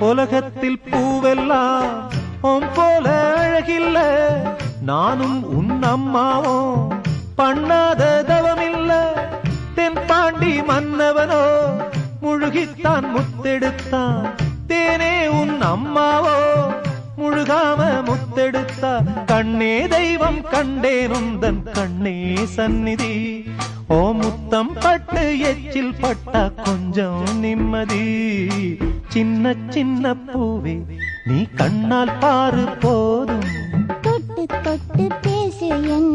உலகத்தில் பூவெல்லாம் உன் போல அழகில்ல நானும் உன் அம்மாவும் பண்ணாத தவமில்ல தென்பாண்டி மன்னவனோ முழுகித்தான் முத்தெடுத்தான் தேனே உன் அம்மாவோ முழுகாம முத்தெடுத்தா கண்ணே தெய்வம் கண்டேன் உந்தன் கண்ணே சந்நிதி ஓ முத்தம் பட்டு எச்சில் பட்டா கொஞ்சம் நிம்மதி சின்ன சின்ன பூவே நீ கண்ணால் பாரு போதும் தொட்டு தொட்டு பேசு என்